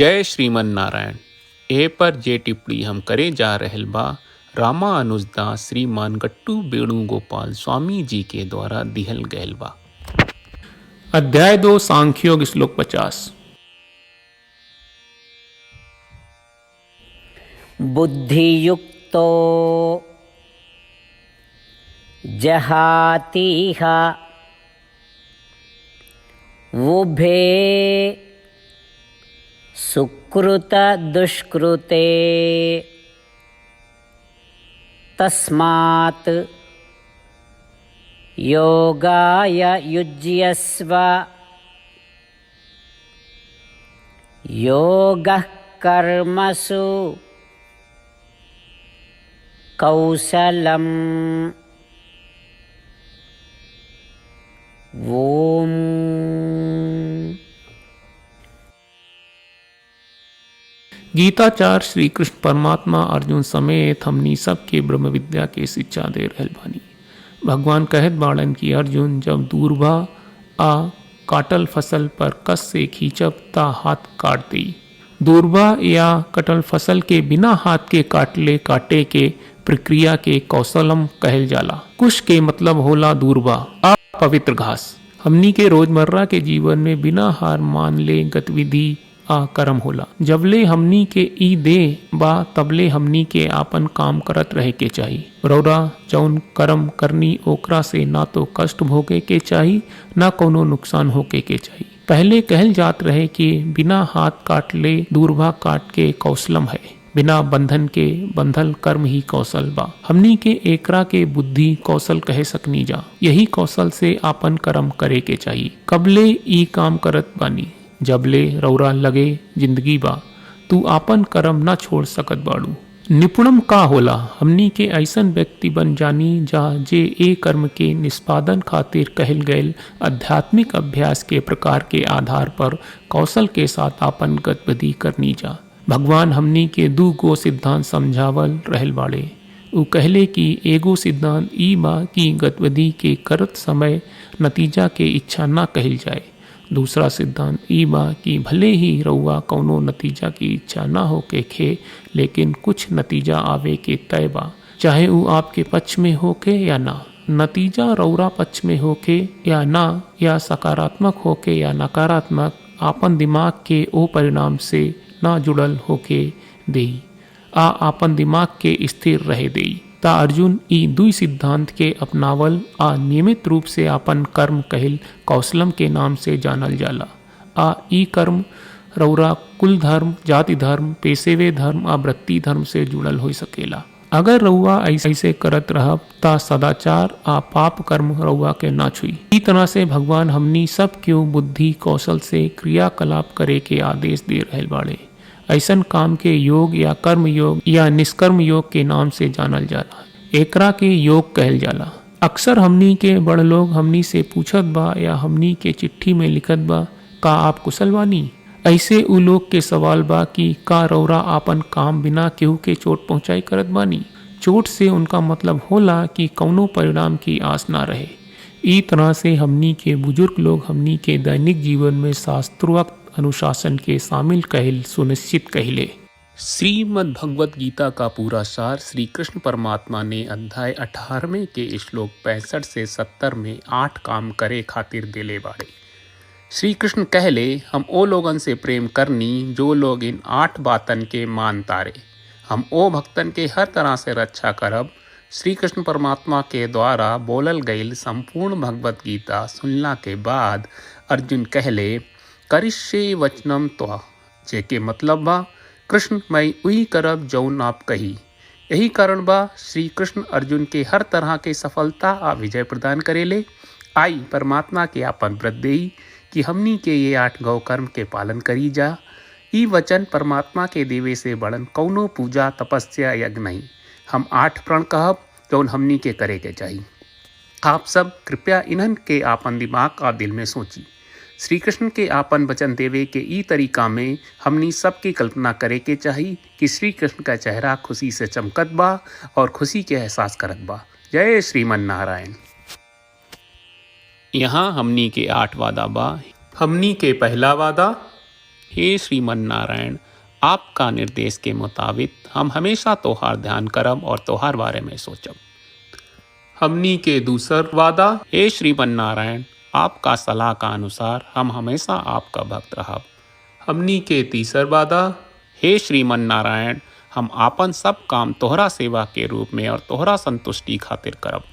जय श्रीमन नारायण। ए पर जे टिप्पणी हम करे जा रहल बा रामानुजदास श्रीमान गट्टू वेणुगोपाल स्वामी जी के द्वारा दिहल गयल बा। अध्याय 2 सांख्योग श्लोक 50। बुद्धियुक्तो जहातीह उभे सुकृत दुष्कृते तस्मात् योगाय युज्यस्व योगः कर्मसु कौशलम्। ओम। गीताचार्य श्री कृष्ण परमात्मा अर्जुन समेत हमनी सबके ब्रह्म विद्या के शिक्षा दे रहल बानी। भगवान कहत बाड़न कि अर्जुन जब दूरबा आ काटल फसल पर कस से खींचब ता हाथ काट देई। दूरबा या कटल फसल के बिना हाथ के काटे के प्रक्रिया के कौशलम कहल जाला। कुश के मतलब होला दूरबा आ पवित्र घास। हमनी के रोजमर्रा के जीवन में बिना हार मान ले गतिविधि आ कर्म होला। जबले हमनी के ई दे बा तबले हमनी के आपन काम करत रहे के चाही। रौरा जौन कर्म करनी ओकरा से ना तो कष्ट भोगे के चाही ना कोनो नुकसान होके के चाही। पहले कहल जात रहे कि बिना हाथ काट ले दूरबा काट के कौशलम है। बिना बंधन के बंधल कर्म ही कौशल बा। हमनी के एकरा के बुद्धि कौशल कहे सकनी जा। यही कौशल से आपन कर्म करे के चाहिए। कबले ई काम करत बानी जबले रौरा लगे जिंदगी बा तू आपन कर्म ना छोड़ सकत बाड़ू। निपुणम का होला? हमनी के ऐसन व्यक्ति बन जानी जा जे ए कर्म के निष्पादन खातिर कहल गयल आध्यात्मिक अभ्यास के प्रकार के आधार पर कौशल के साथ आपन गतिविधि करनी जा। भगवान हमनी के दू गो सिद्धांत समझावल रहल बाड़े। उ कहले कि एगो सिद्धांत ई बा कि गतिविधि के करत समय नतीजा के इच्छा ना कहल जाए। दूसरा सिद्धांत ई बा कि भले ही रउआ कौनो नतीजा की इच्छा ना हो के खे लेकिन कुछ नतीजा आवे के तय बा, चाहे उ आपके पक्ष में होके या ना। नतीजा रउरा पक्ष में होके या ना या सकारात्मक होके या नकारात्मक आपन दिमाग के ओ परिणाम से ना जुड़ल होके देई आ आपन दिमाग के स्थिर रहे देई। ता अर्जुन ई दुई सिद्धांत के अपनावल आ नियमित रूप से आपन कर्म कहल कौशलम के नाम से जानल जाला। आ ई कर्म रौरा कुल धर्म, जाति धर्म, पेशेवे धर्म आ वृत्ति धर्म से जुड़ल हो सकेला। अगर रउआ ऐसे करत रहब ता सदाचार आ पाप कर्म रउआ के ना छुई। ई तरह से भगवान हमनी सब क्यों बुद्धि कौशल से क्रियाकलाप करे के आदेश दे रहल बाड़े। ऐसन काम के योग या कर्म योग या निष्कर्म योग के नाम से जानल जाला। एकरा के योग कहल जाला। अक्सर हमनी के बड़ लोग हमनी से पूछत बा या हमनी के चिट्ठी में लिखत बा का आप कुशल बानी। ऐसे उ लोग के सवाल बा कि का रौरा आपन काम बिना केहू के चोट पहुंचाई करत बानी। चोट से उनका मतलब होला कि कौनो परिणाम की आस ना रहे। ई तरह से हमनी के बुजुर्ग लोग हमनी के दैनिक जीवन में शास्त्रोक्त अनुशासन के शामिल कहल सुनिश्चित कहले। श्रीमद् भगवत गीता का पूरा सार श्री कृष्ण परमात्मा ने अध्याय 18 के श्लोक 65 से 70 में 8 काम करे खातिर दिले बाड़े। श्री कृष्ण कहले हम ओ लोगन से प्रेम करनी जो लोग इन 8 बातन के मान तारे। हम ओ भक्तन के हर तरह से रक्षा करब। श्री कृष्ण परमात्मा के द्वारा बोलल गईल संपूर्ण भगवत गीता सुनला के बाद अर्जुन कहले करिष्ये वचनम त्वा, जेके मतलब बा कृष्ण मैं उही करब जौन आप कही। यही कारण बा श्री कृष्ण अर्जुन के हर तरह के सफलता आ विजय प्रदान करेले। आई परमात्मा के आपन व्रत देई कि हमनी के ये 8 गौ कर्म के पालन करी जा। ई वचन परमात्मा के देवे से बड़न कौनो पूजा तपस्या यज्ञ नहीं। हम 8 प्रण कहब जौन हमनी के करे के चाहिए। आप सब कृपया इन्हन के आपन दिमाग और दिल में सोची। श्री कृष्ण के आपन वचन देवे के ई तरीका में हमनी सबकी कल्पना करे के चाहिए कि श्री कृष्ण का चेहरा खुशी से चमकत बा और खुशी के एहसास करत बा। जय श्रीमन नारायण। यहाँ हमनी के 8 वादा बा। हमनी के पहला वादा हे श्रीमन नारायण, आपका निर्देश के मुताबिक हम हमेशा तोहार ध्यान करब और तोहार बारे में सोचब। हमनी के दूसर वादा, हे श्रीमन नारायण, आपका सलाह का अनुसार हम हमेशा आपका भक्त रहब। हमनी के तीसर वादा, हे श्रीमन नारायण, हम आपन सब काम तोहरा सेवा के रूप में और तोहरा संतुष्टि खातिर करब।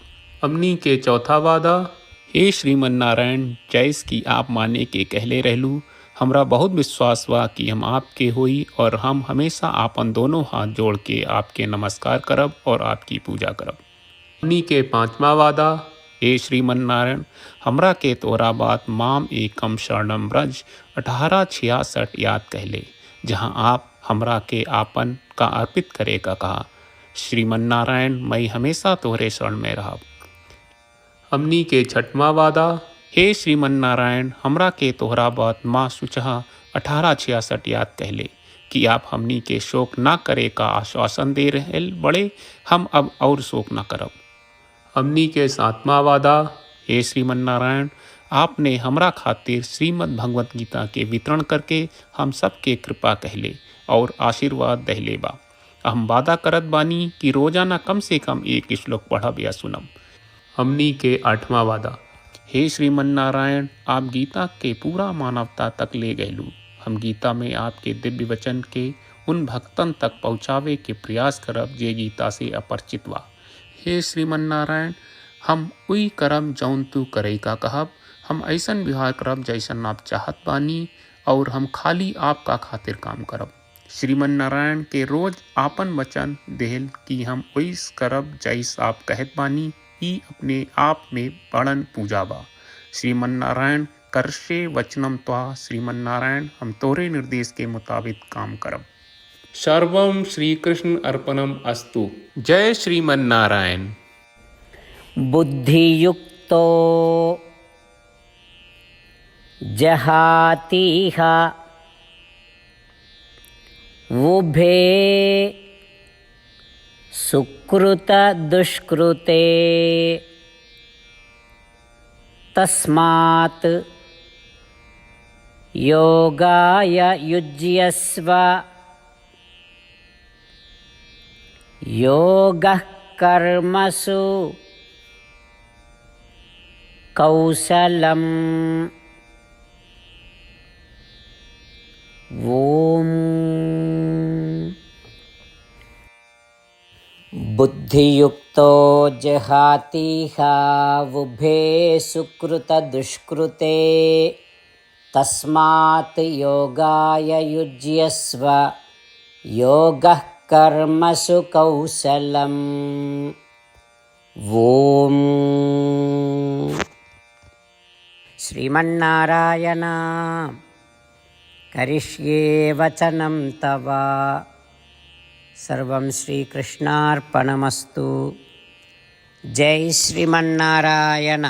हमनी के चौथा वादा, हे श्रीमन नारायण, जैस की आप माने के कहले रहलू, हमरा बहुत विश्वास बा कि हम आपके होई और हम हमेशा आपन दोनों हाथ जोड़ के आपके नमस्कार करब और आपकी पूजा करब। हमनी के पांचवा वादा, हे श्रीमन नारायण, हमरा के तोरा बात माम एकम शरणम ब्रज 1866 याद कहले, जहाँ आप हमरा के आपन का अर्पित करे का कहा। श्रीमन नारायण, मैं हमेशा तोहरे शरण में रहब। हमनी के छठवां वादा, हे श्रीमन नारायण, हमरा के तोहरा बात माँ सुचहा 1866 याद कहले कि आप हमनी के शोक ना करे का आश्वासन दे रहे बड़े, हम अब और शोक ना करब। हमनी के सातवां वादा, हे श्रीमन नारायण, आपने हमरा खातिर श्रीमद् भगवत गीता के वितरण करके हम सबके कृपा कहले और आशीर्वाद दहले बा। हम वादा करत बानी कि रोजाना कम से कम एक श्लोक पढ़ब या सुनब। हमनी के आठवां वादा, हे श्रीमन नारायण, आप गीता के पूरा मानवता तक ले गयलू। हम गीता में आपके दिव्य वचन के उन भक्तन तक पहुँचावे के प्रयास करब जे गीता से अपरिचित बा। हे श्रीमन नारायण, हम उई करब जौन तू करे का कहब। हम ऐसन व्यवहार करब जैसन आप चाहत बानी और हम खाली आपका खातिर काम करब। श्रीमन नारायण के रोज आपन वचन देहल कि हम वैस करब जैस आप कहत बानी, ई अपने आप में बड़न पूजा बा। श्रीमन नारायण, करशे वचनम त्वा। श्रीमन नारायण, हम तोरे निर्देश के मुताबिक काम करब। सर्वम श्री कृष्ण अर्पणम अस्तु। जय श्रीमन नारायण। बुद्धियुक्तो जहातीह उभे सुकृत दुष्कृते तस्मात् योगाय युज्यस्व। योगः कर्मसु कौशलम्। ओम। बुद्धियुक्तो जहातीह उभे सुकृत दुष्कृते तस्मात् योगाय युज्यस्व। योगः कर्मसु कौशलम्। ओम। श्रीमन्नारायण, करिष्ये वचनं तव। सर्वं श्रीकृष्णार्पणमस्तु। जय श्रीमन्नारायण।